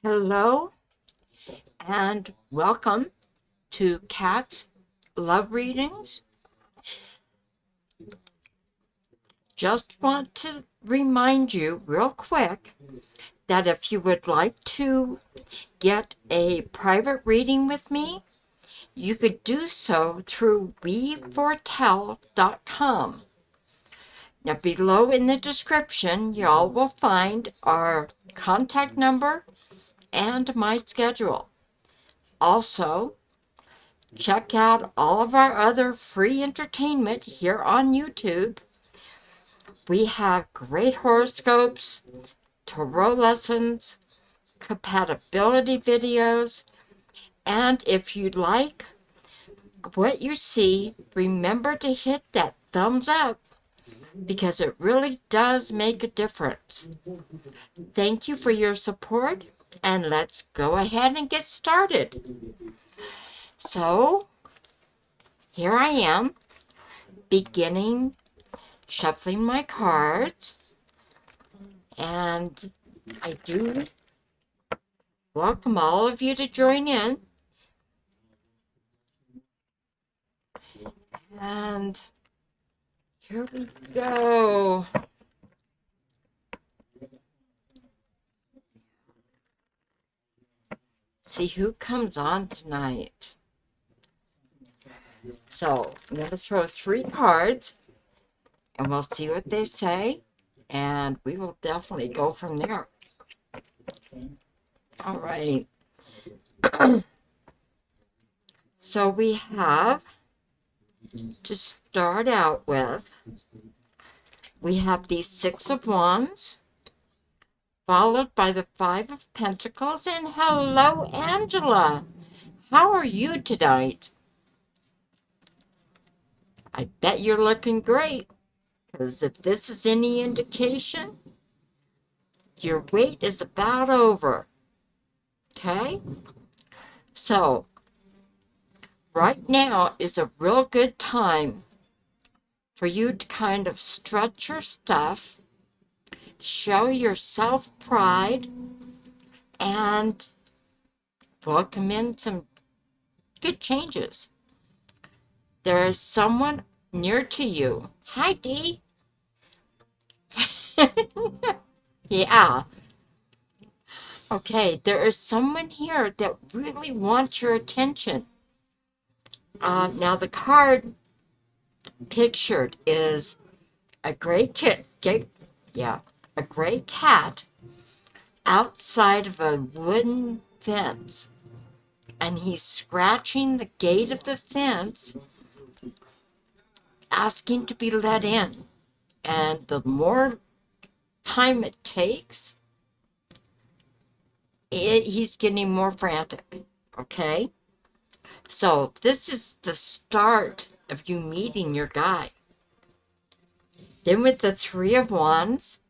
Hello and welcome to Cat's Love Readings. Just want to remind you real quick that if you would like to get a private reading with me, you could do so through weforetell.com. Now below in the description, y'all will find our contact number and my schedule. Also, check out all of our other free entertainment here on YouTube. We have great horoscopes, tarot lessons, compatibility videos, and if you like what you see, remember to hit that thumbs up because it really does make a difference. Thank you for your support, and let's go ahead and get started. So, here I am, beginning shuffling my cards, and I do welcome all of you to join in. And here we go. See who comes on tonight. So I'm going to throw 3 cards and we'll see what they say, and we will definitely go from there. All right. So we have, to start out with, we have the 6 of Wands, followed by the 5 of Pentacles, and hello, Angela. How are you tonight? I bet you're looking great, because if this is any indication, your wait is about over. Okay? So, right now is a real good time for you to kind of stretch your stuff, show your self-pride, and welcome in some good changes. There is someone near to you. Hi, Dee. Yeah. Okay, there is someone here that really wants your attention. Now the card pictured is a gray a gray cat outside of a wooden fence, and he's scratching the gate of the fence, asking to be let in. And the more time it takes, he's getting more frantic. Okay? So this is the start of you meeting your guy. Then with the 3 of Wands,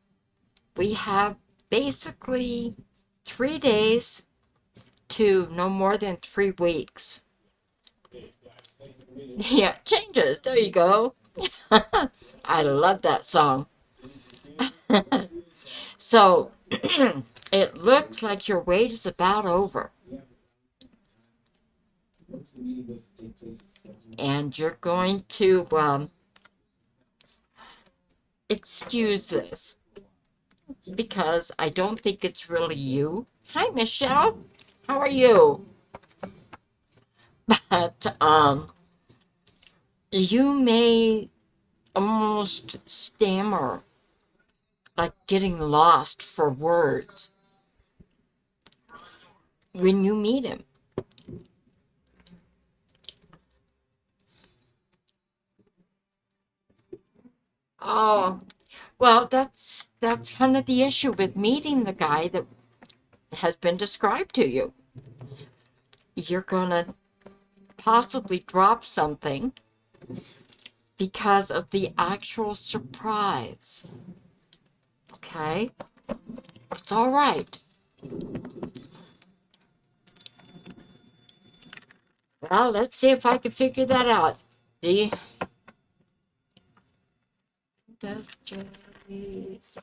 we have basically 3 days to no more than 3 weeks. Yeah, changes. There you go. I love that song. So, it looks like your wait is about over. And you're going to excuse this, because I don't think it's really you. Hi, Michelle. How are you? But you may almost stammer, like getting lost for words when you meet him. Oh, well, that's kind of the issue with meeting the guy that has been described to you. You're gonna possibly drop something because of the actual surprise. Okay? It's all right. Well, let's see if I can figure that out. See? Does Jerry's...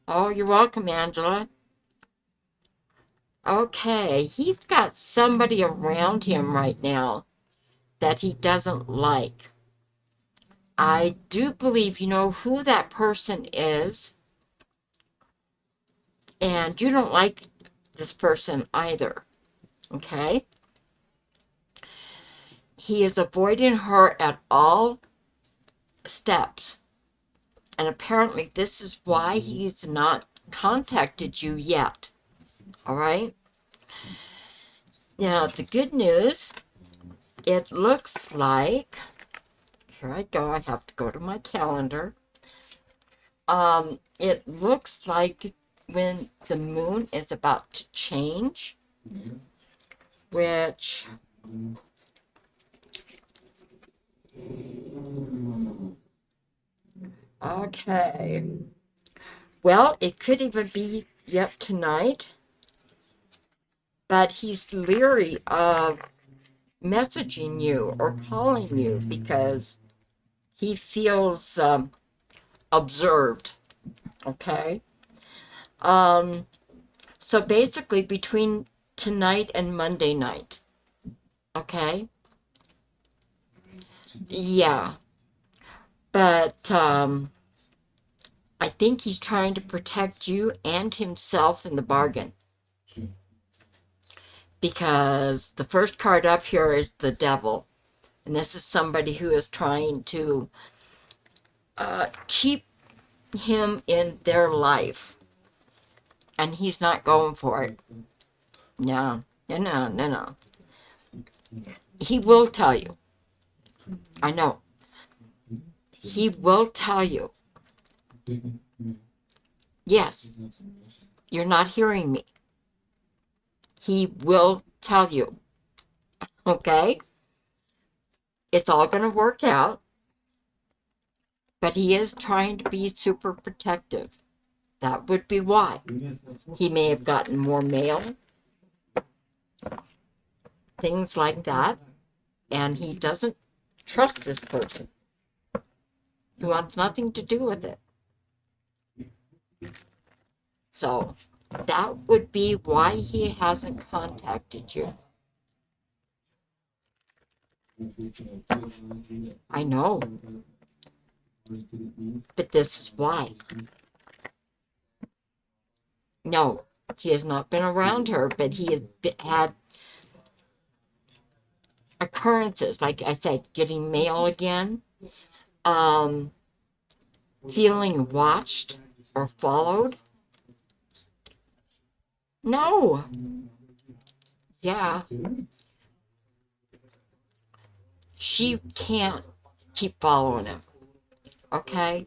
Oh, you're welcome, Angela. Okay, he's got somebody around him right now that he doesn't like. I do believe you know who that person is, and you don't like this person either, okay? He is avoiding her at all steps, and apparently this is why he's not contacted you yet, all right? Now, the good news, it looks like, here I go, I have to go to my calendar. It looks like when the moon is about to change, which okay. Well, it could even be yet tonight, but he's leery of messaging you or calling you because he feels observed. Okay. So basically between tonight and Monday night. Okay. Yeah. But I think he's trying to protect you and himself in the bargain. Because the first card up here is the devil. And this is somebody who is trying to keep him in their life. And he's not going for it. No, no. He will tell you. I know. He will tell you. Yes, you're not hearing me. He will tell you. Okay? It's all going to work out. But he is trying to be super protective. That would be why. He may have gotten more mail. Things like that. And he doesn't trust this person. He wants nothing to do with it. So that would be why he hasn't contacted you. I know. But this is why. No, he has not been around her, but he has had occurrences, like I said, getting mail again, feeling watched or followed. No. Yeah. She can't keep following him. Okay?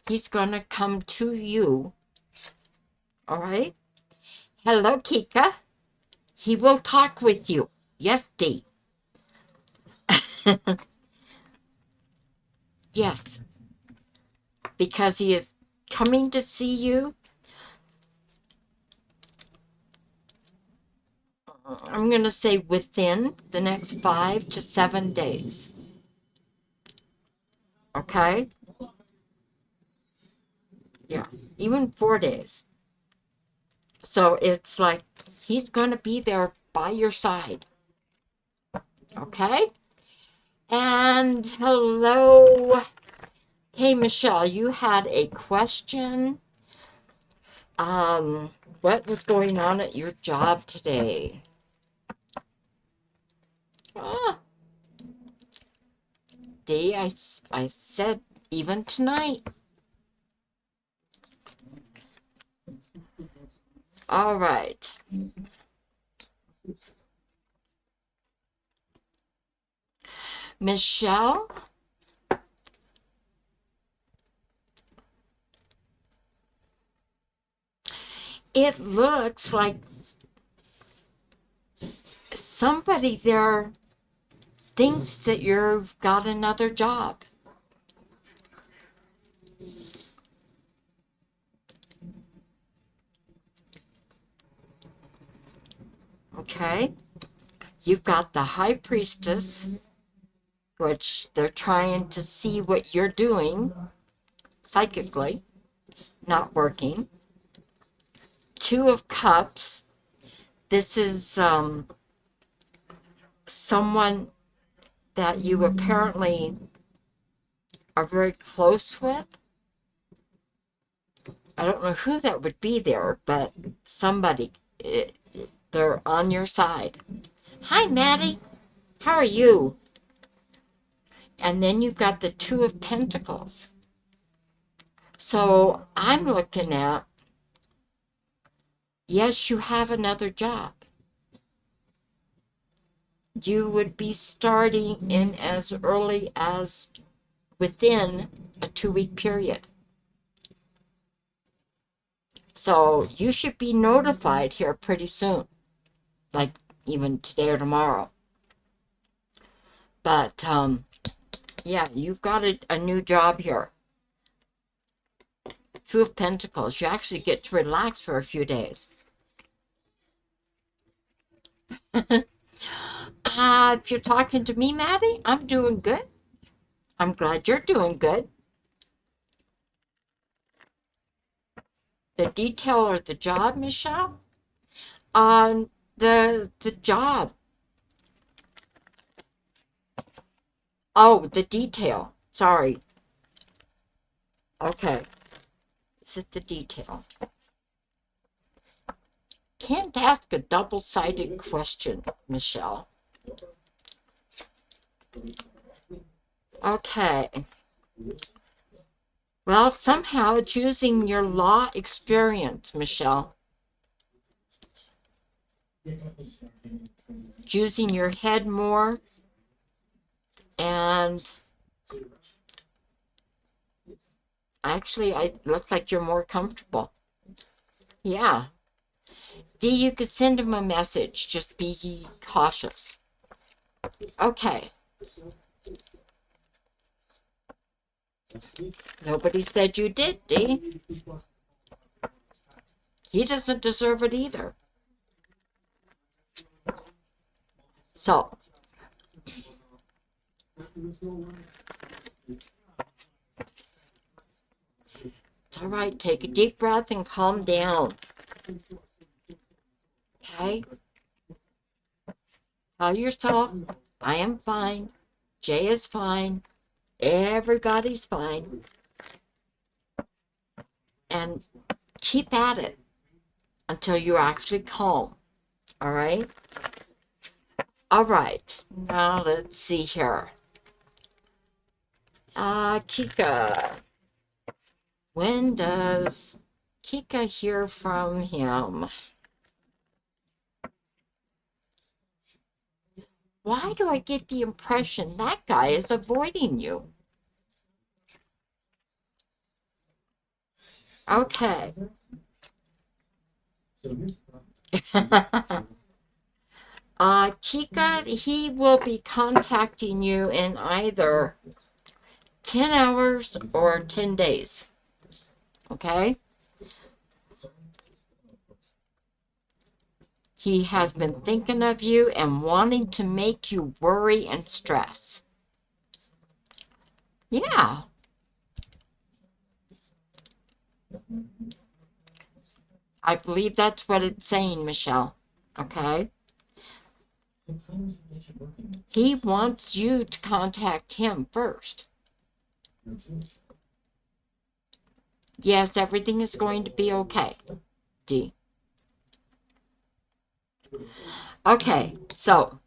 He's gonna come to you. All right? Hello, Kika. He will talk with you. Yes, Dee. Yes. Because he is coming to see you. I'm going to say within the next 5 to 7 days. Okay? Yeah. Even 4 days. So it's like he's going to be there by your side. Okay? And hello. Hey, Michelle, you had a question. What was going on at your job today? Ah, Dee, I said even tonight. All right. Michelle? It looks like somebody there thinks that you've got another job. Okay? You've got the High Priestess which they're trying to see what you're doing psychically, not working. Two of Cups. This is someone that you apparently are very close with. I don't know who that would be there, but somebody, they're on your side. Hi, Maddie. How are you? And then you've got the Two of Pentacles. So I'm looking at, yes, you have another job. You would be starting in as early as within a 2-week period. So you should be notified here pretty soon, like even today or tomorrow. But yeah, you've got a new job here. Two of Pentacles. You actually get to relax for a few days. If you're talking to me, Maddie, I'm doing good. I'm glad you're doing good. The detail or the job, Michelle? The job. Oh, the detail. Sorry. Okay. Is it the detail? Can't ask a double-sided question, Michelle. Okay. Well, somehow it's using your law experience, Michelle. It's using your head more, and actually, it looks like you're more comfortable. Yeah. Dee, you could send him a message. Just be cautious. Okay. Nobody said you did, Dee. He doesn't deserve it either. So, it's all right. Take a deep breath and calm down. Okay? Tell yourself, I am fine. Jay is fine. Everybody's fine. And keep at it until you're actually calm. All right? All right. Now let's see here. Kika. When does Kika hear from him? Why do I get the impression that guy is avoiding you? Okay. Kika, he will be contacting you in either 10 hours or 10 days. Okay? He has been thinking of you and wanting to make you worry and stress. Yeah. I believe that's what it's saying, Michelle. Okay? He wants you to contact him first. Yes, everything is going to be okay, Dee. Okay, so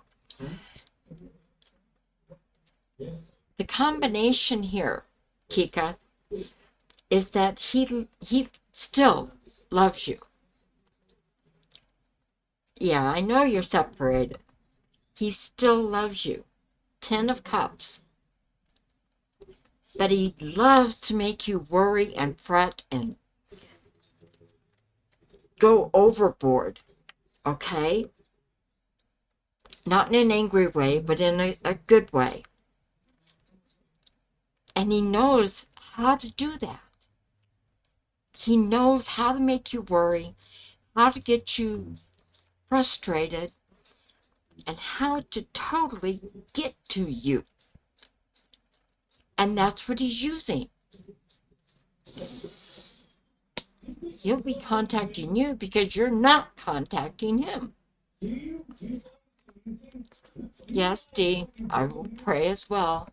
the combination here, Kika, is that he still loves you. Yeah, I know you're separated. He still loves you. 10 of Cups. But he loves to make you worry and fret and go overboard. Okay? Not in an angry way, but in a good way. And he knows how to do that. He knows how to make you worry, how to get you frustrated, and how to totally get to you. And that's what he's using. He'll be contacting you because you're not contacting him. Yes, Dee, I will pray as well.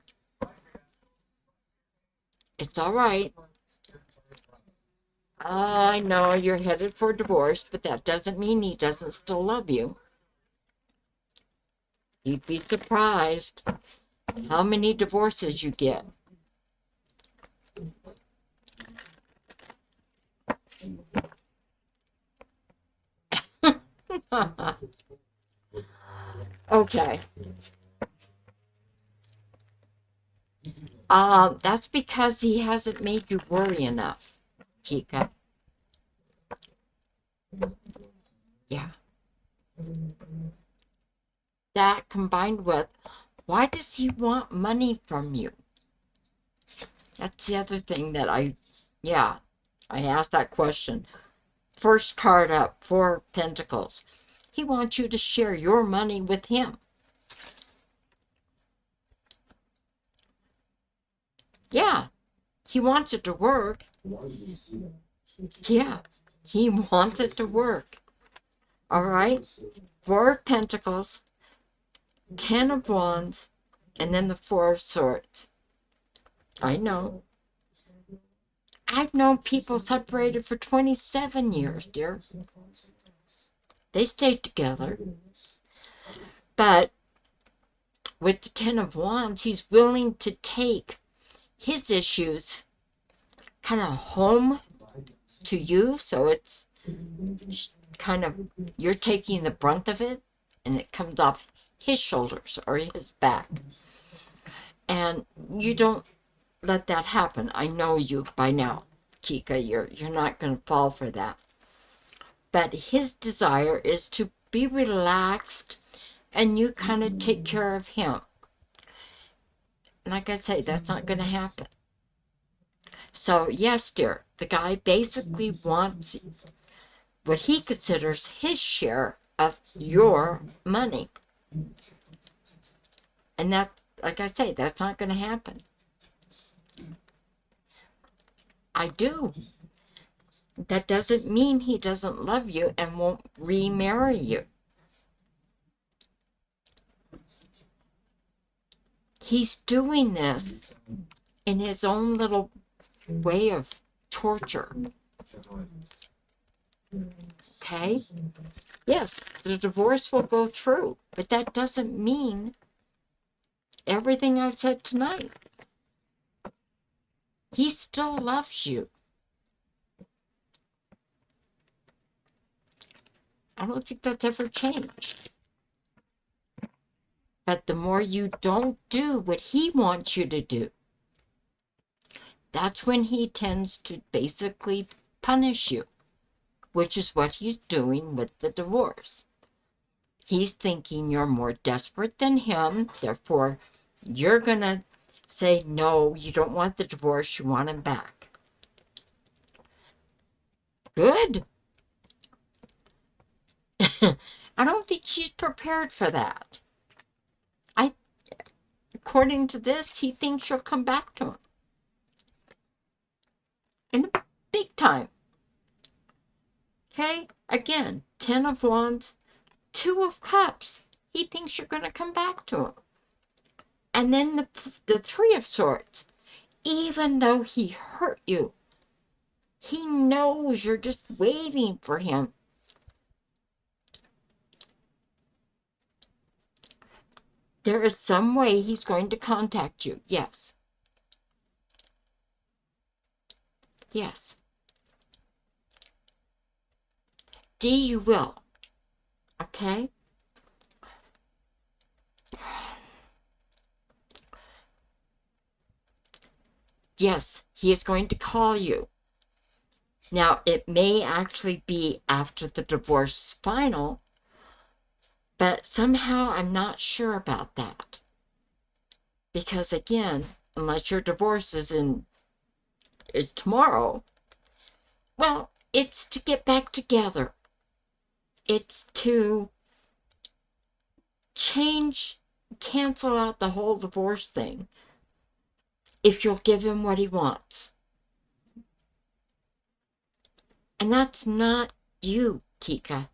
It's all right. I know you're headed for divorce, but that doesn't mean he doesn't still love you. You'd be surprised how many divorces you get. Okay. That's because he hasn't made you worry enough, Kika. Yeah. That combined with, why does he want money from you? That's the other thing that I asked that question. First card up, 4 Pentacles. He wants you to share your money with him. Yeah, he wants it to work. Yeah, he wants it to work. All right, 4 Pentacles, 10 of Wands, and then the 4 of Swords. I know. I've known people separated for 27 years, dear. They stayed together. But with the 10 of Wands, he's willing to take his issues kind of home to you. So it's kind of, you're taking the brunt of it, and it comes off his shoulders or his back. And you don't let that happen. I know you by now, Kika. You're not going to fall for that. But his desire is to be relaxed and you kind of take care of him. Like I say, that's not going to happen. So, yes, dear, the guy basically wants what he considers his share of your money. And that, like I say, that's not going to happen. I do. That doesn't mean he doesn't love you and won't remarry you. He's doing this in his own little way of torture. Okay? Yes, the divorce will go through, but that doesn't mean everything I've said tonight. He still loves you. I don't think that's ever changed. But the more you don't do what he wants you to do, that's when he tends to basically punish you, which is what he's doing with the divorce. He's thinking you're more desperate than him, therefore you're going to say, no, you don't want the divorce, you want him back. Good. I don't think he's prepared for that. According to this, he thinks you'll come back to him. In a big time. Okay? Again, 10 of Wands, 2 of Cups. He thinks you're going to come back to him. And then the 3 of Swords. Even though he hurt you, he knows you're just waiting for him. There is some way he's going to contact you. Yes. Yes. D, you will. Okay? Yes, he is going to call you. Now, it may actually be after the divorce is final, but somehow I'm not sure about that. Because again, unless your divorce is tomorrow, well, it's to get back together. It's to cancel out the whole divorce thing. if you'll give him what he wants. And that's not you, Kika.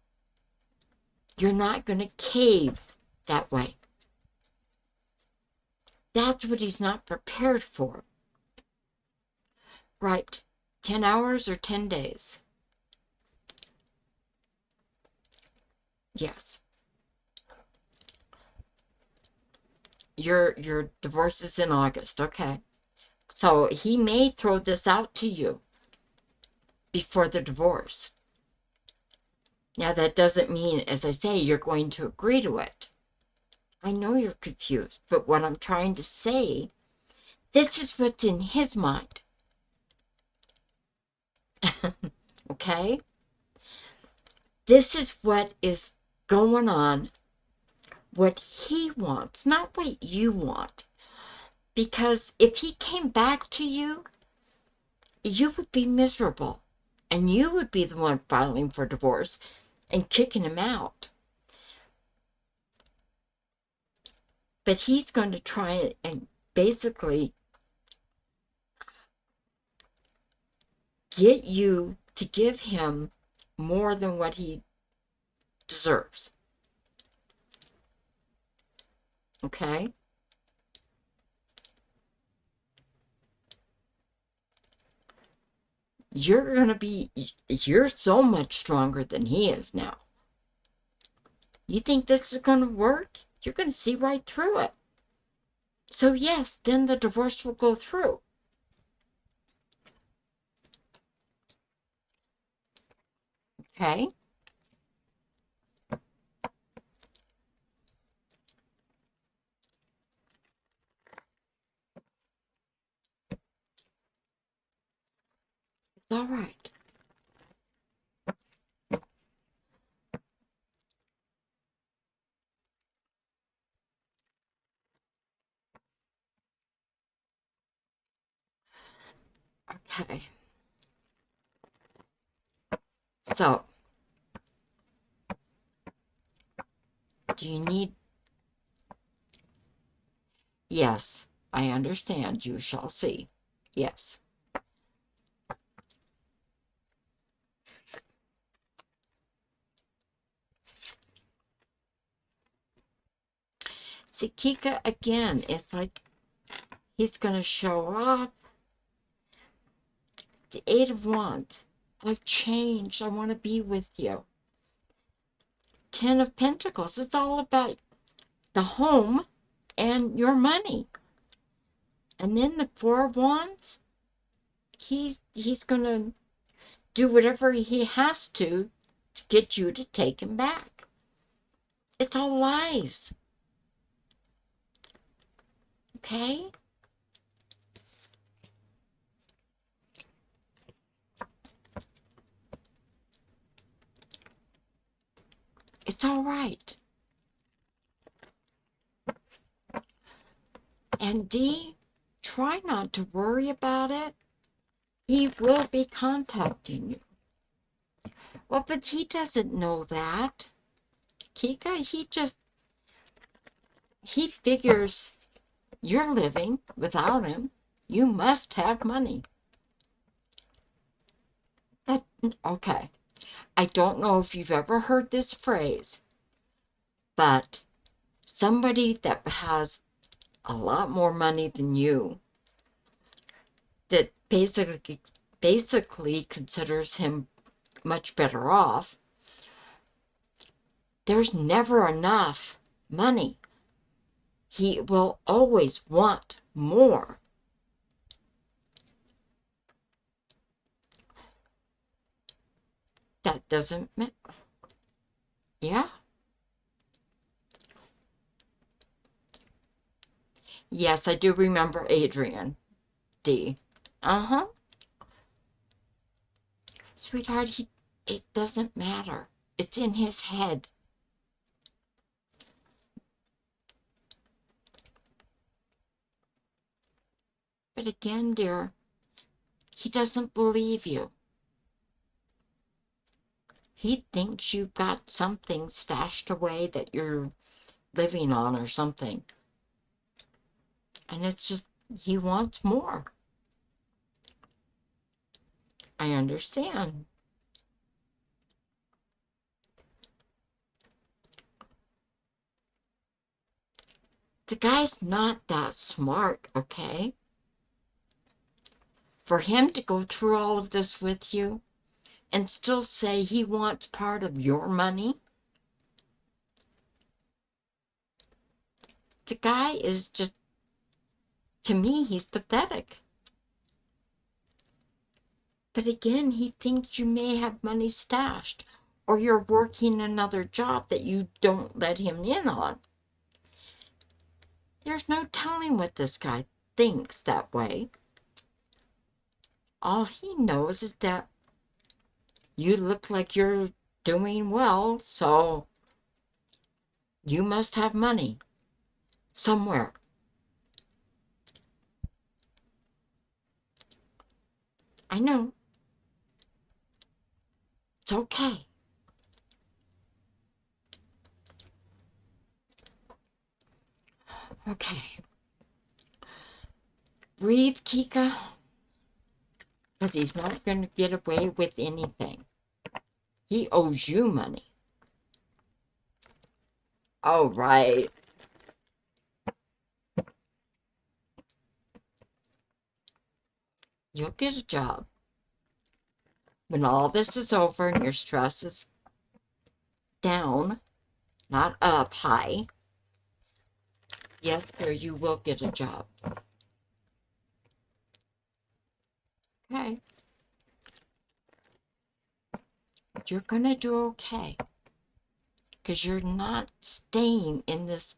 You're not going to cave that way. That's what he's not prepared for. Right. 10 hours or 10 days? Yes. Your divorce is in August, okay. So he may throw this out to you before the divorce. Now that doesn't mean, as I say, you're going to agree to it. I know you're confused, but what I'm trying to say, this is what's in his mind. Okay? This is what is going on, what he wants, not what you want. Because if he came back to you, you would be miserable. And you would be the one filing for divorce and kicking him out. But he's going to try and basically get you to give him more than what he deserves. Okay? You're so much stronger than he is now. You think this is going to work? You're going to see right through it. So yes, then the divorce will go through. Okay? It's all right. Okay. So, do you need... Yes, I understand. You shall see. Yes. See, Kika, again, it's like he's going to show off. The Eight of Wands. I've changed. I want to be with you. Ten of Pentacles. It's all about the home and your money. And then the Four of Wands. He's going to do whatever he has to get you to take him back. It's all lies. Okay? It's all right. And D, try not to worry about it. He will be contacting you. Well, but he doesn't know that. Kika, he figures you're living without him. You must have money. Okay. I don't know if you've ever heard this phrase, but somebody that has a lot more money than you, that basically considers him much better off, there's never enough money. He will always want more. That doesn't matter. Yeah? Yes, I do remember Adrian D. Uh-huh. Sweetheart, it doesn't matter. It's in his head. But again, dear, he doesn't believe you. He thinks you've got something stashed away that you're living on or something. And it's just He wants more. I understand. The guy's not that smart, okay? For him to go through all of this with you and still say he wants part of your money, the guy is just, to me, he's pathetic. But again, he thinks you may have money stashed, or you're working another job that you don't let him in on. There's no telling what this guy thinks that way. All he knows is that you look like you're doing well, so you must have money somewhere. I know. It's okay. Okay. Breathe, Kika, because he's not going to get away with anything. He owes you money. All right. You'll get a job. When all this is over and your stress is down, not up high, yes, sir, you will get a job. Okay. You're going to do okay. Because you're not staying in this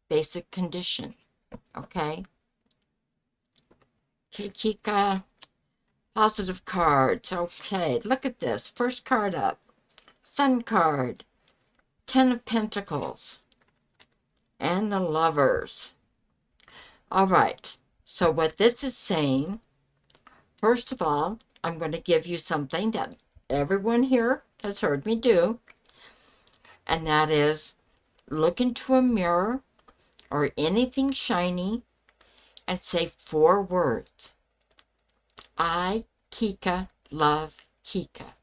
basic condition. Okay? Kika, positive cards. Okay, look at this. First card up. Sun card. 10 of Pentacles. And the Lovers. All right. So what this is saying, first of all, I'm going to give you something that everyone here has heard me do. And that is look into a mirror or anything shiny and say 4 words. I, Kika, love Kika.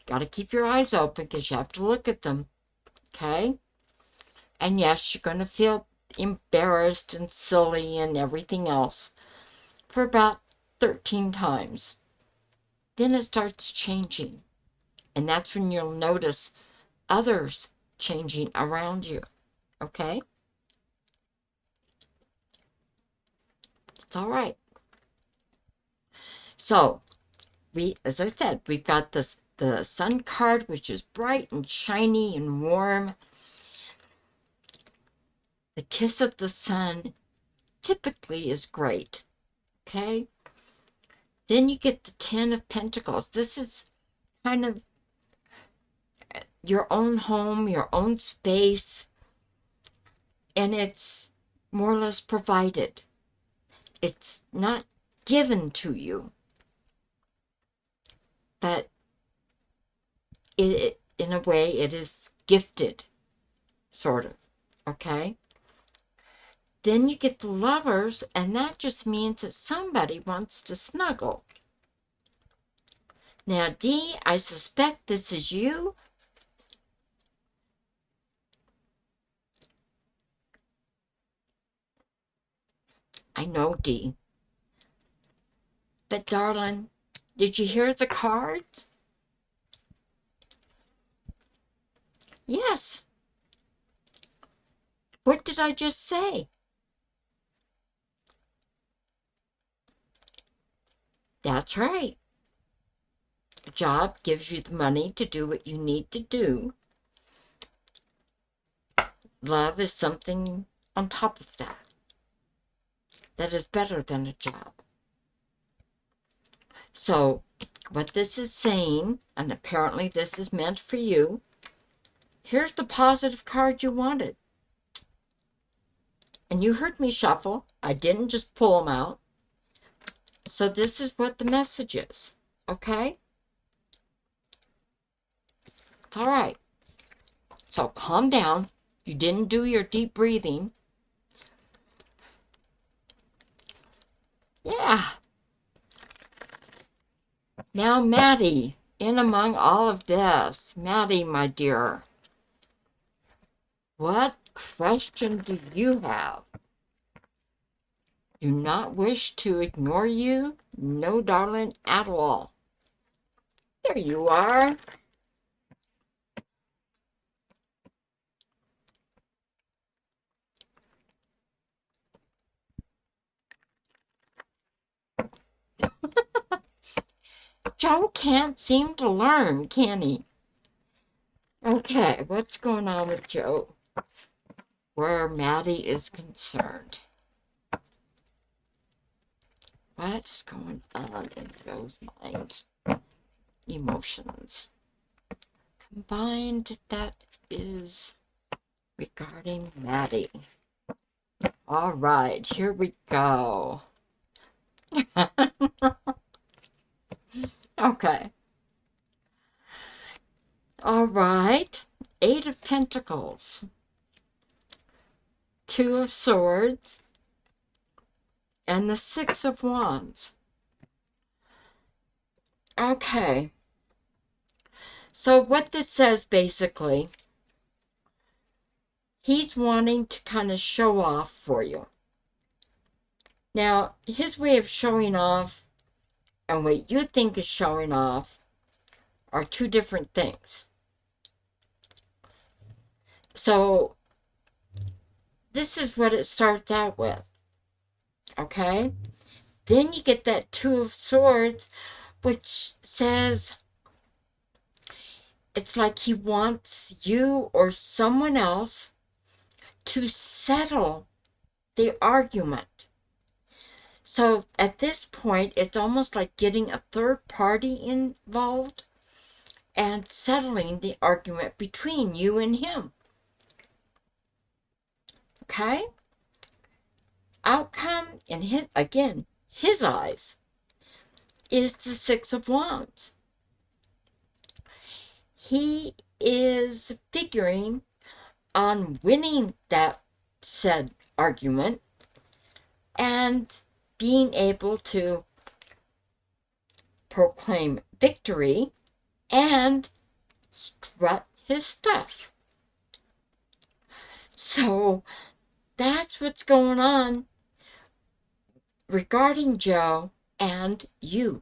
Got to keep your eyes open because you have to look at them. Okay? And yes, you're going to feel embarrassed and silly and everything else for about 13 times. Then it starts changing. And that's when you'll notice others changing around you. Okay? It's all right. So, as I said, we've got the Sun card, which is bright and shiny and warm. The kiss of the sun typically is great. Okay? Then you get the 10 of Pentacles. This is kind of your own home, your own space, and it's more or less provided. It's not given to you, but in a way, it is gifted, sort of. Okay? Then you get the Lovers, and that just means that somebody wants to snuggle. Now, Dee, I suspect this is you. I know, Dee. But, darling, did you hear the cards? Yes. What did I just say? That's right. A job gives you the money to do what you need to do. Love is something on top of that. That is better than a job. So, what this is saying, and apparently this is meant for you, here's the positive card you wanted. And you heard me shuffle. I didn't just pull them out. So this is what the message is. Okay? It's all right. So calm down. You didn't do your deep breathing. Yeah. Now, Maddie, in among all of this, Maddie, my dear, what question do you have? Do not wish to ignore you? No, darling, at all. There you are. Joe can't seem to learn, can he? Okay, what's going on with Joe? Where Maddie is concerned. What's going on in Joe's mind? Emotions. Combined, that is regarding Maddie. All right, here we go. Okay. All right. Eight of Pentacles. Two of Swords. And the Six of Wands. Okay. So what this says basically, he's wanting to kind of show off for you. Now, his way of showing off and what you think is showing off are two different things. So, this is what it starts out with. Okay? Then you get that Two of Swords, which says it's like he wants you or someone else to settle the argument. So at this point, it's almost like getting a third party involved and settling the argument between you and him. Okay? Outcome, in his eyes, is the Six of Wands. He is figuring on winning that said argument and being able to proclaim victory and strut his stuff. So that's what's going on regarding Joe and you.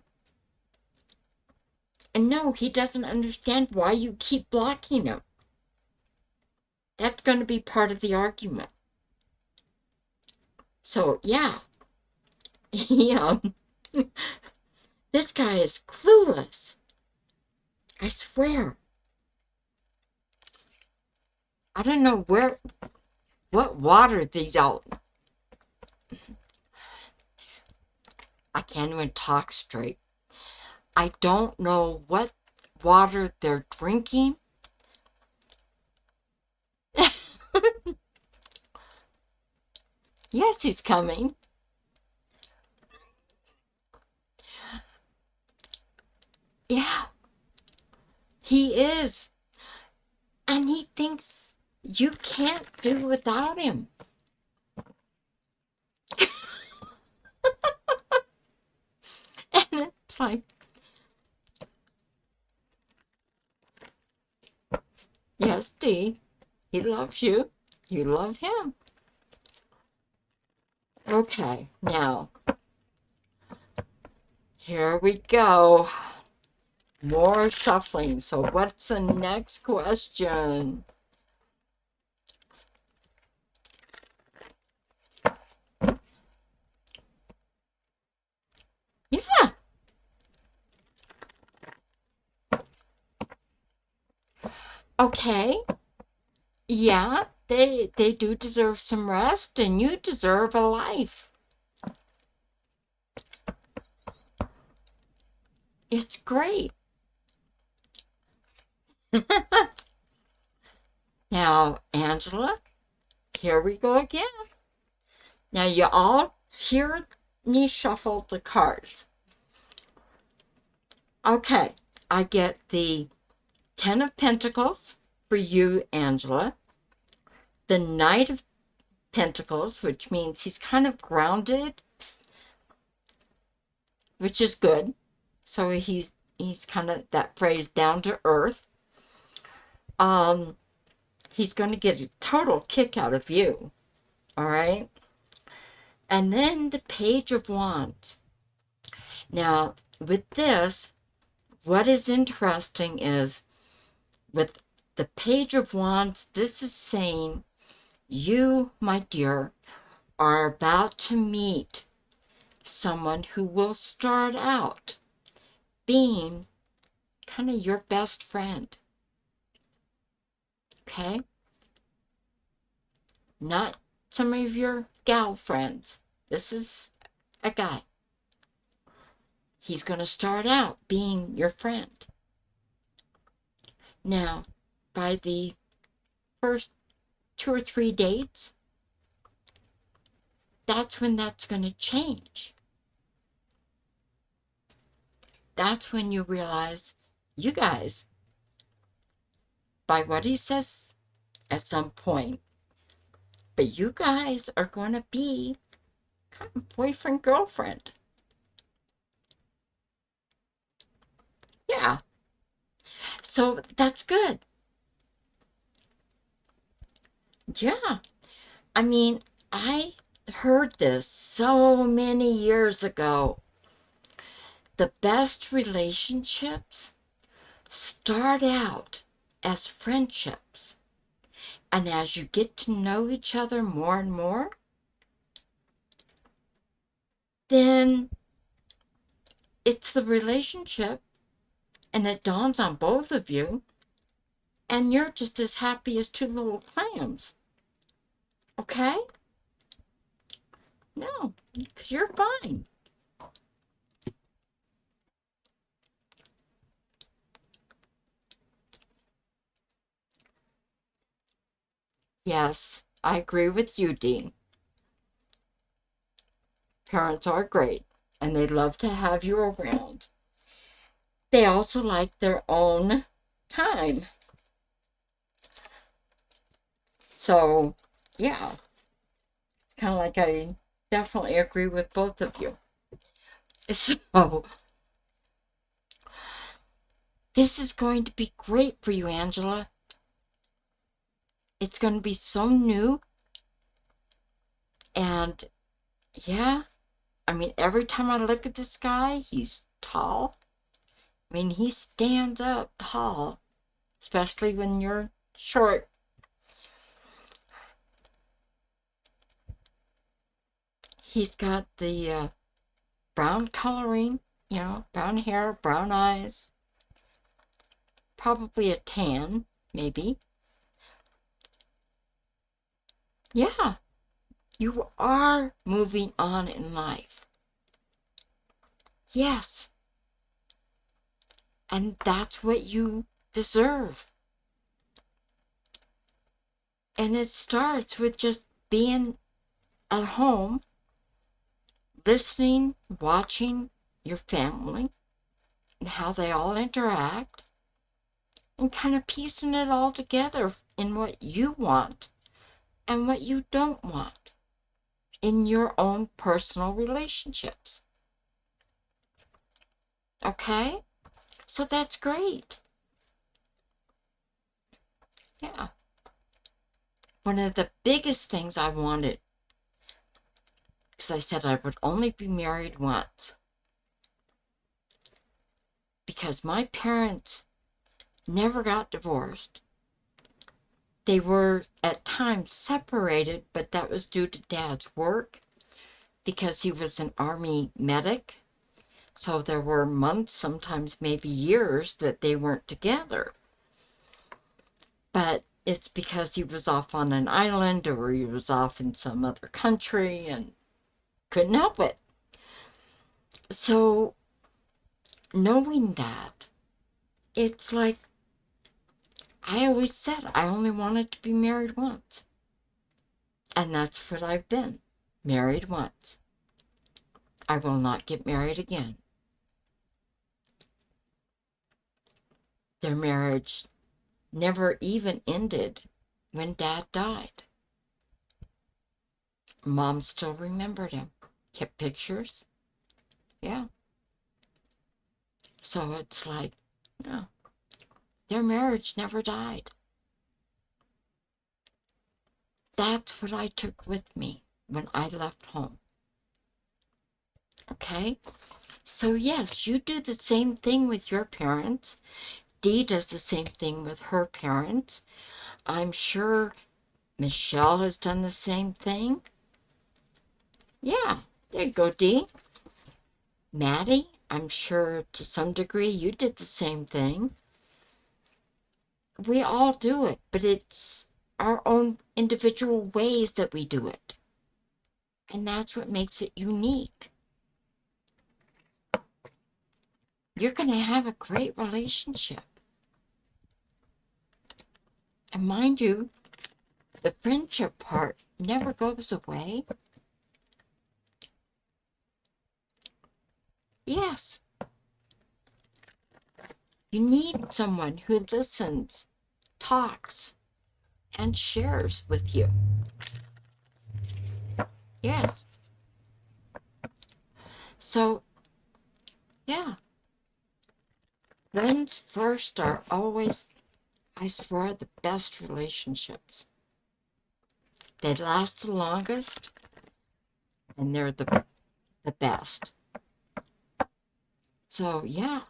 And no, he doesn't understand why you keep blocking him. That's going to be part of the argument. So, yeah. This guy is clueless. I swear. I don't know what water these out. I can't even talk straight. I don't know what water they're drinking. Yes, he's coming. Yeah, he is. And he thinks you can't do without him. And it's like, yes, Dee, he loves you. You love him. Okay, now, here we go. More shuffling. So what's the next question? Yeah. Okay. Yeah, they do deserve some rest, and you deserve a life. It's great. Now, Angela, here we go again. Now, you all hear me shuffle the cards. Okay, I get the Ten of Pentacles for you, Angela. The Knight of Pentacles, which means he's kind of grounded which is good. So he's kind of that phrase down to earth. Um, he's going to get a total kick out of you. All right. And then the Page of Wands. Now, with this, what is interesting is with the Page of Wands, this is saying you, my dear, are about to meet someone who will start out being kind of your best friend. Okay? Not some of your gal friends. This is a guy. He's going to start out being your friend. Now, by the first 2 or 3 dates, that's when that's going to change. That's when you realize, you guys, by what he says at some point, but you guys are going to be kind of boyfriend, girlfriend. Yeah. So that's good. Yeah. I mean, I heard this so many years ago. The best relationships start out as friendships. And as you get to know each other more and more, then it's the relationship and it dawns on both of you, and you're just as happy as two little clams. Okay? No, because you're fine. Yes, I agree with you, Dean. Parents are great, and they love to have you around. They also like their own time. So, yeah, it's kind of like I definitely agree with both of you. So, this is going to be great for you, Angela. It's going to be so new. And yeah, I mean, every time I look at this guy, he's tall. I mean, he stands up tall, especially when you're short. He's got the brown coloring, brown hair, brown eyes, probably a tan, maybe. Yeah, you are moving on in life. Yes. And that's what you deserve. And it starts with just being at home, listening, watching your family and how they all interact, and kind of piecing it all together in what you want and what you don't want in your own personal relationships. Okay? So that's great. Yeah. One of the biggest things I wanted, because I said I would only be married once, because my parents never got divorced. They were at times separated, but that was due to Dad's work because he was an Army medic. So there were months, sometimes maybe years, that they weren't together. But it's because he was off on an island or he was off in some other country and couldn't help it. So knowing that, it's like I always said I only wanted to be married once. And that's what I've been. Married once. I will not get married again. Their marriage never even ended when Dad died. Mom still remembered him. Kept pictures. Yeah. So it's like, no, their marriage never died. That's what I took with me when I left home. Okay? So, yes, you do the same thing with your parents. Dee does the same thing with her parents. I'm sure Michelle has done the same thing. Yeah, there you go, Dee. Maddie, I'm sure to some degree you did the same thing. We all do it, but it's our own individual ways that we do it. And that's what makes it unique. You're going to have a great relationship. And mind you, the friendship part never goes away. Yes, you need someone who listens, talks, and shares with you. Yes. So, yeah. Friends first are always, I swear, the best relationships. They last the longest, and they're the best. So, yeah.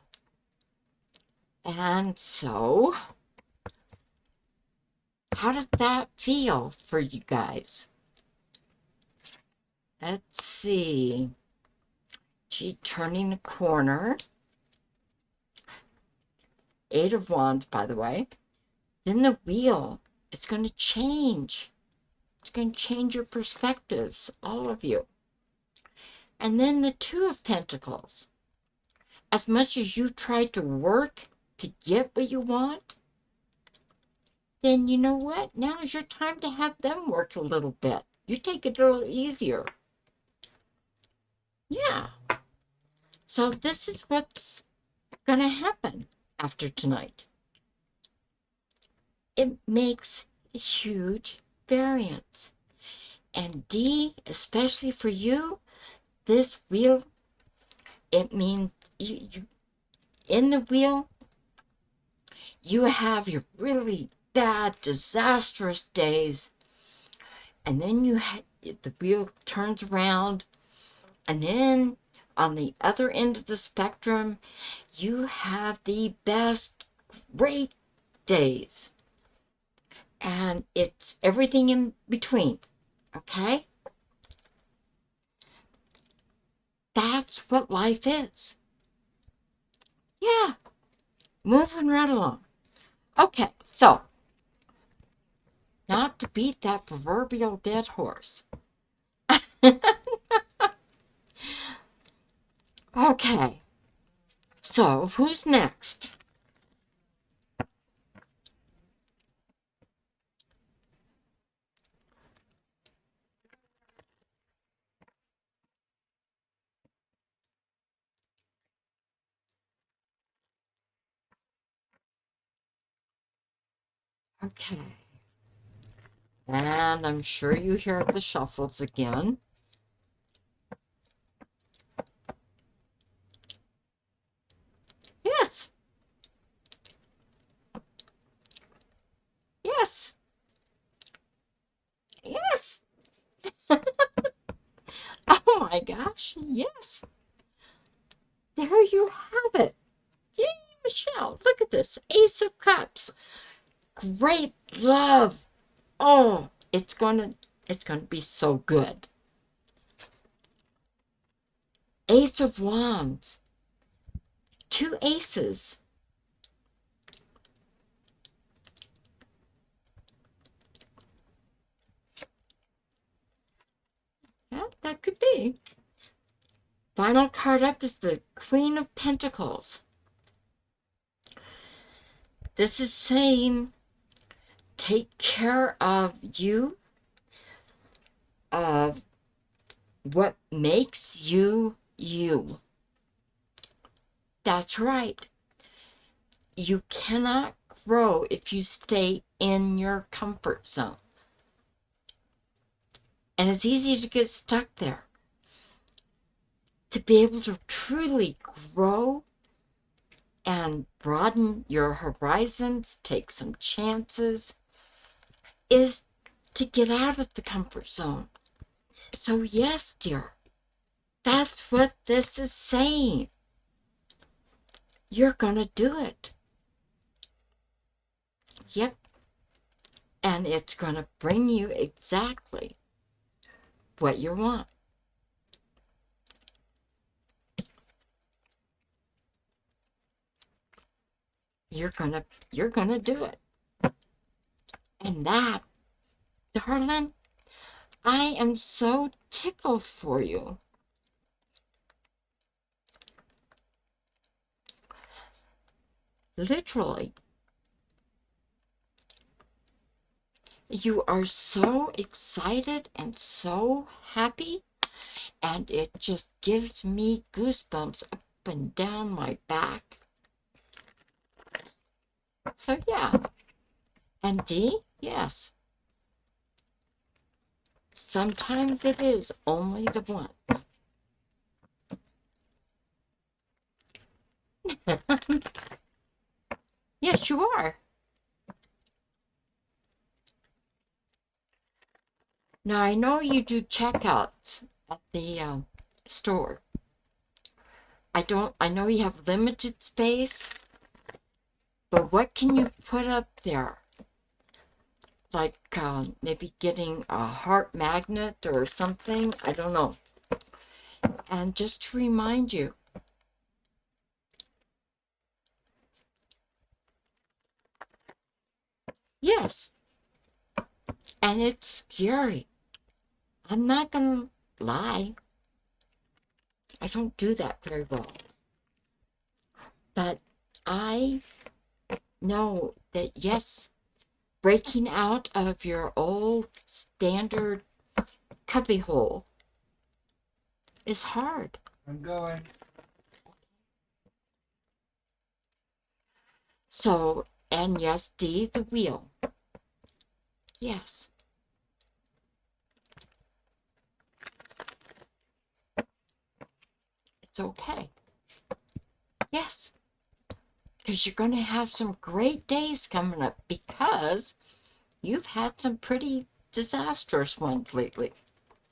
And so, how does that feel for you guys? Let's see. Gee, turning the corner. 8 of Wands, by the way. Then the wheel, it's going to change. It's going to change your perspectives, all of you. And then the 2 of Pentacles. As much as you try to work to get what you want, then you know what? Now is your time to have them work a little bit. You take it a little easier. Yeah. So this is what's going to happen after tonight. It makes a huge variance. And D, especially for you, this wheel, it means you in the wheel, you have your really bad, disastrous days, and then the wheel turns around, and then on the other end of the spectrum, you have the best, great days. And it's everything in between, okay? That's what life is. Yeah, moving right along. Okay, so, not to beat that proverbial dead horse. Okay, so who's next? Okay. And I'm sure you hear the shuffles again. Yes. Yes. Yes. Oh my gosh. Yes. There you have it. Yay, Michelle. Look at this. Ace of Cups. Great love. Oh, it's gonna be so good. Ace of Wands. 2 aces. Yeah, that could be. Final card up is the Queen of Pentacles. This is saying take care of you, of what makes you you. That's right. You cannot grow if you stay in your comfort zone. And it's easy to get stuck there. To be able to truly grow and broaden your horizons, take some chances, is to get out of the comfort zone. So yes, dear, that's what this is saying. You're gonna do it. Yep. And it's gonna bring you exactly what you want. You're gonna do it. And that, darling, I am so tickled for you. Literally. You are so excited and so happy, and it just gives me goosebumps up and down my back. So yeah. And D, yes. Sometimes it is only the ones. Yes, you are. Now, I know you do checkouts at the store. I know you have limited space, but what can you put up there? Like maybe getting a heart magnet or something? I don't know. And just to remind you, yes, and it's scary. I'm not going to lie. I don't do that very well. But I know that, yes, breaking out of your old standard cubbyhole is hard. I'm going. So, and yes, D, the wheel. Yes. It's okay. Yes. Because you're going to have some great days coming up because you've had some pretty disastrous ones lately.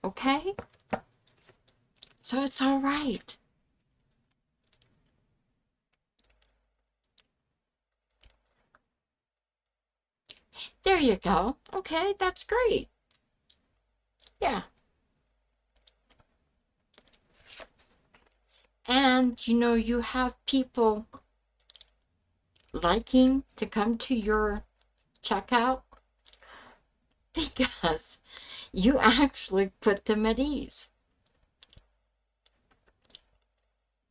Okay? So it's all right. There you go. Okay, that's great. Yeah. And you know, you have people liking to come to your checkout because you actually put them at ease.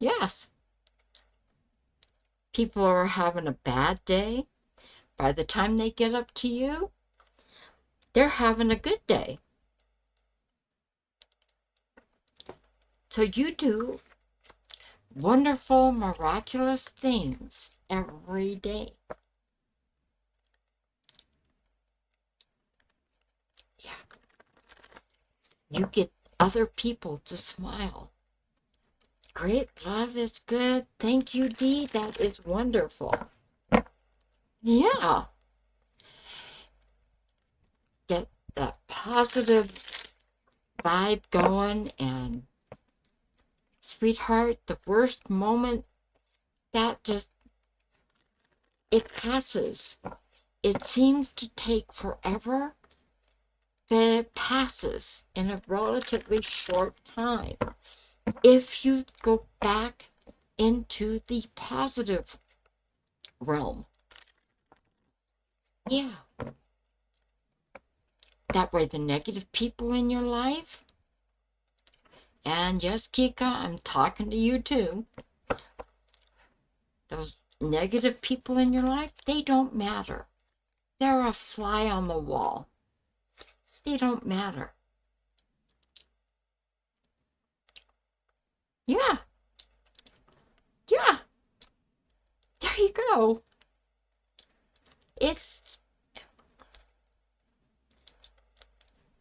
Yes. People are having a bad day. By the time they get up to you, they're having a good day. So you do wonderful, miraculous things every day. Yeah. You get other people to smile. Great love is good. Thank you, Dee. That is wonderful. Yeah. Get that positive vibe going, and sweetheart, the worst moment, that just, it passes. It seems to take forever, but it passes in a relatively short time if you go back into the positive realm. Yeah. That way, the negative people in your life, and yes, Kika, I'm talking to you too. Those negative people in your life, they don't matter. They're a fly on the wall. They don't matter. Yeah. Yeah. There you go. It's,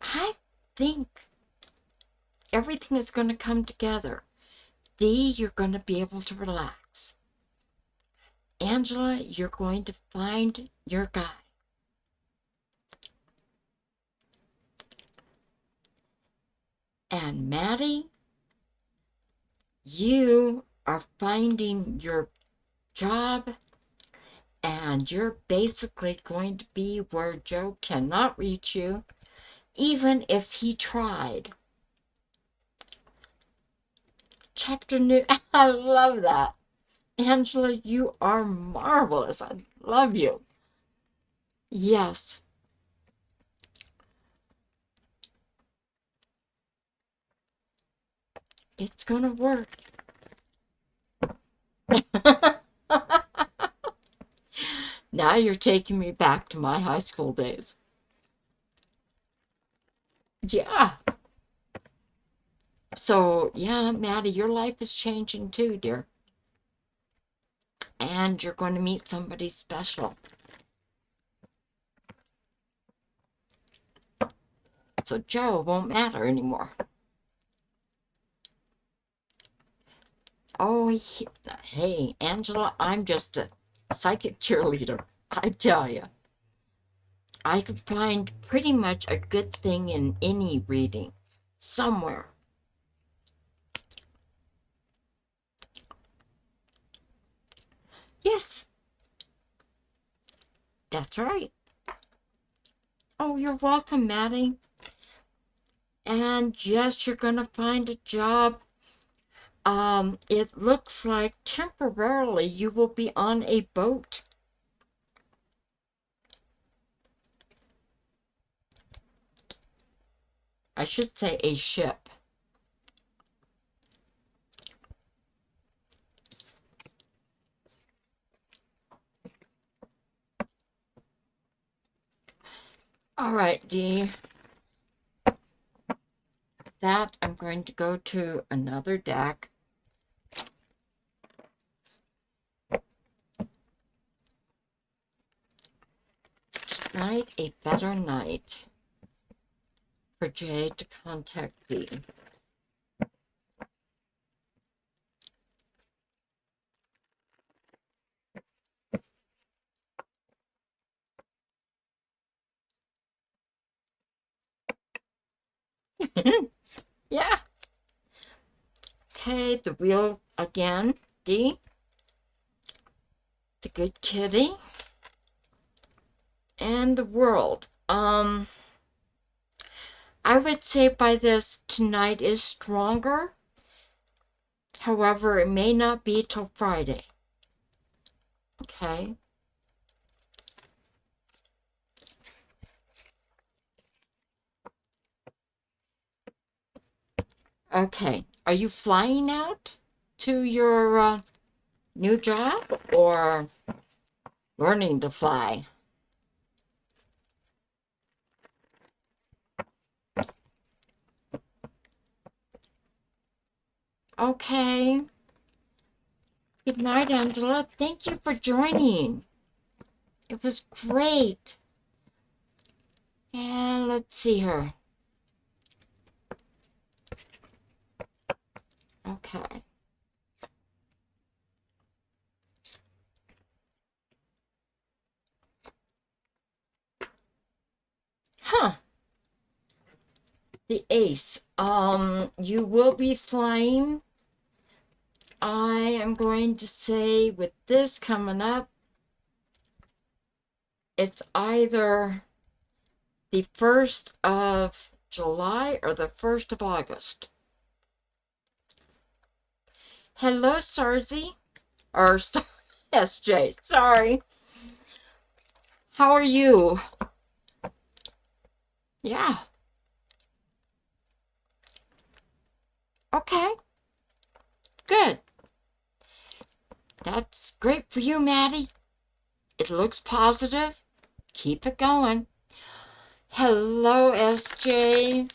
I think everything is going to come together. D, you're going to be able to relax. Angela, you're going to find your guy. And Maddie, you are finding your job, and you're basically going to be where Joe cannot reach you, even if he tried. Chapter new. I love that. Angela, you are marvelous. I love you. Yes. It's gonna work. Now you're taking me back to my high school days. Yeah. So, yeah, Maddie, your life is changing too, dear. And you're going to meet somebody special. So Joe won't matter anymore. Oh, hey, Angela, I'm just a psychic cheerleader. I tell you, I could find pretty much a good thing in any reading somewhere. Yes, that's right. Oh, you're welcome, Maddie. And yes, you're going to find a job. It looks like temporarily you will be on a boat. I should say a ship. All right, Dee. That I'm going to go to another deck. Is tonight a better night for Jay to contact Dee? Yeah. Okay, the wheel again. Dee. The good kitty. And the world. I would say by this, tonight is stronger. However, it may not be till Friday. Okay. Okay. Are you flying out to your new job or learning to fly? Okay. Good night, Angela. Thank you for joining. It was great. And let's see her. Okay. Huh. The ace. You will be flying. I am going to say with this coming up, it's either the 1st of July or the 1st of August. Hello, Sarzi. Or SJ, sorry. How are you? Yeah. Okay. Good. That's great for you, Maddie. It looks positive. Keep it going. Hello, SJ.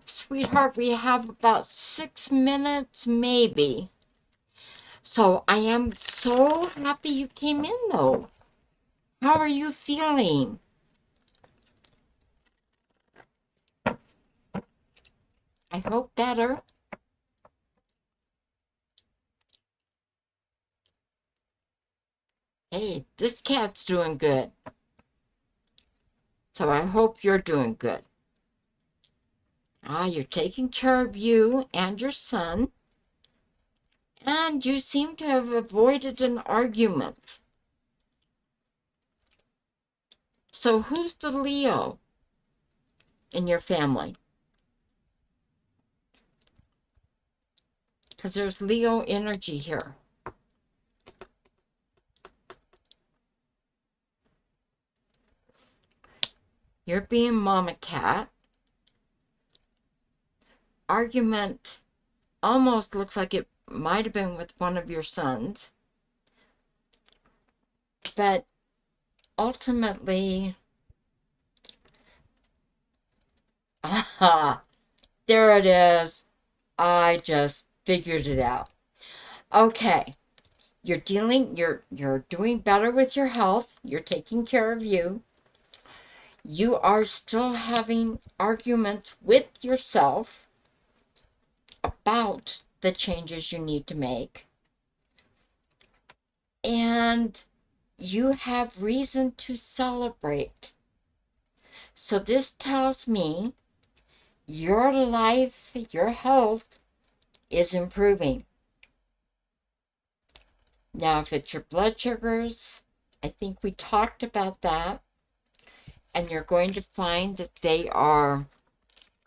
Sweetheart, we have about 6 minutes, maybe. So I am so happy you came in, though. How are you feeling? I hope better. Hey, this cat's doing good. So I hope you're doing good. You're taking care of you and your son. And you seem to have avoided an argument. So who's the Leo in your family? Because there's Leo energy here. You're being mama cat. Argument almost looks like it might have been with one of your sons. But ultimately, there it is. I just figured it out. Okay. You're doing better with your health. You're taking care of you. You are still having arguments with yourself about the changes you need to make. And you have reason to celebrate. So this tells me your life, your health is improving. Now, if it's your blood sugars, I think we talked about that. And you're going to find that they are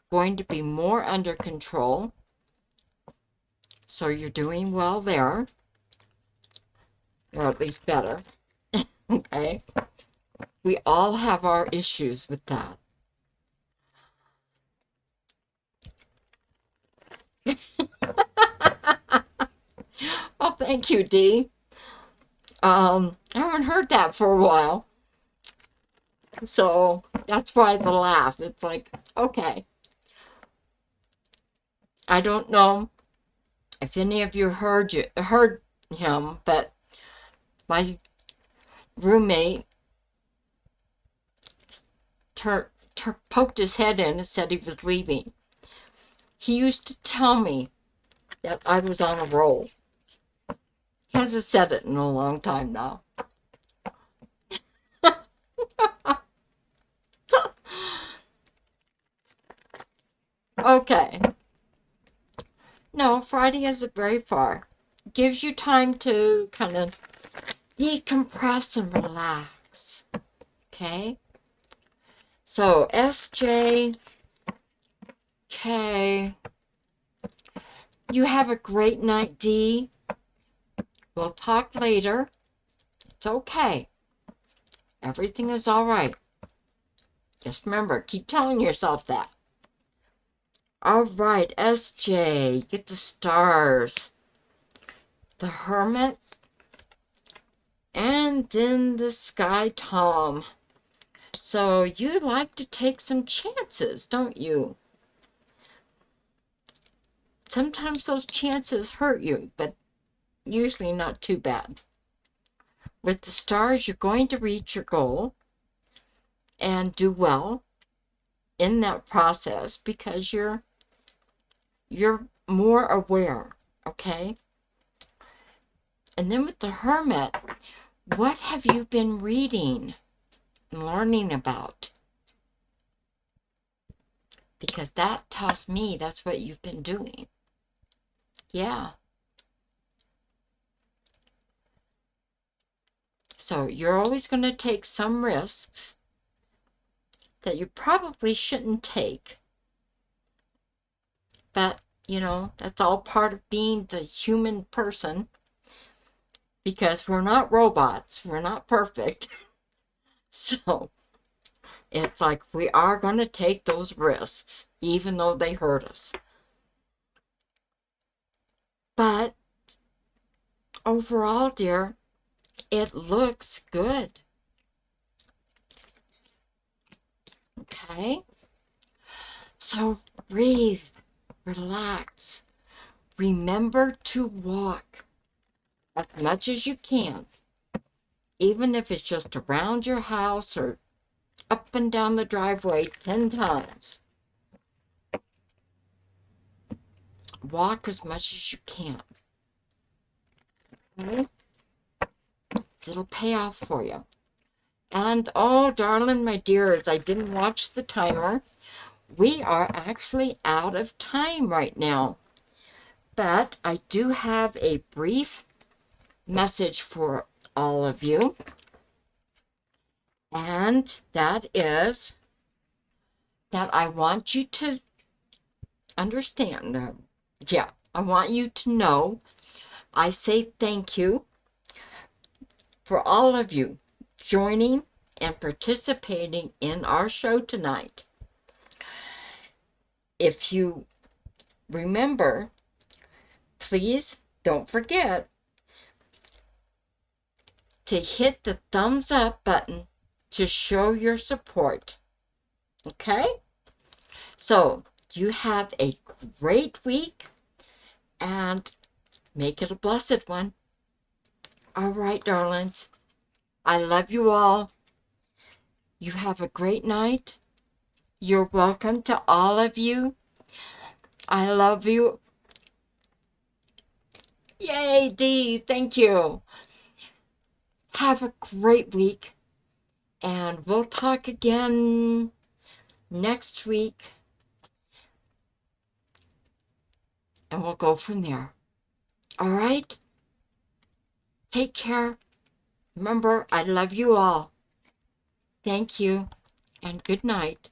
going to be more under control. So you're doing well there. Or at least better. Okay? We all have our issues with that. Oh, thank you, Dee. I haven't heard that for a while. So that's why the laugh. It's like, okay. I don't know if any of you heard him, but my roommate poked his head in and said he was leaving. He used to tell me that I was on a roll. He hasn't said it in a long time now. Okay. No, Friday isn't very far. Gives you time to kind of decompress and relax. Okay? So, SJK, you have a great night, D. We'll talk later. It's okay. Everything is all right. Just remember, keep telling yourself that. All right, SJ, get the stars. The Hermit. And then the Sky Tom. So you like to take some chances, don't you? Sometimes those chances hurt you, but usually not too bad. With the stars, you're going to reach your goal and do well in that process because you're more aware, okay? And then with the Hermit, what have you been reading and learning about? Because that tells me that's what you've been doing. Yeah. So you're always going to take some risks that you probably shouldn't take. But, that's all part of being the human person. Because we're not robots. We're not perfect. So it's like we are going to take those risks, even though they hurt us. But overall, dear, it looks good. Okay? So breathe, relax. Remember to walk as much as you can, even if it's just around your house or up and down the driveway 10 times. Walk as much as you can. Okay? It'll pay off for you. And oh, darling, my dears, I didn't watch the timer. We are actually out of time right now. But I do have a brief message for all of you. And that is that I want you to understand. I want you to know I say thank you for all of you joining and participating in our show tonight. If you remember, please don't forget to hit the thumbs up button to show your support. Okay? So, you have a great week and make it a blessed one. All right, darlings. I love you all. You have a great night. You're welcome to all of you. I love you. Yay, Dee. Thank you. Have a great week. And we'll talk again next week. And we'll go from there. All right? Take care. Remember, I love you all. Thank you. And good night.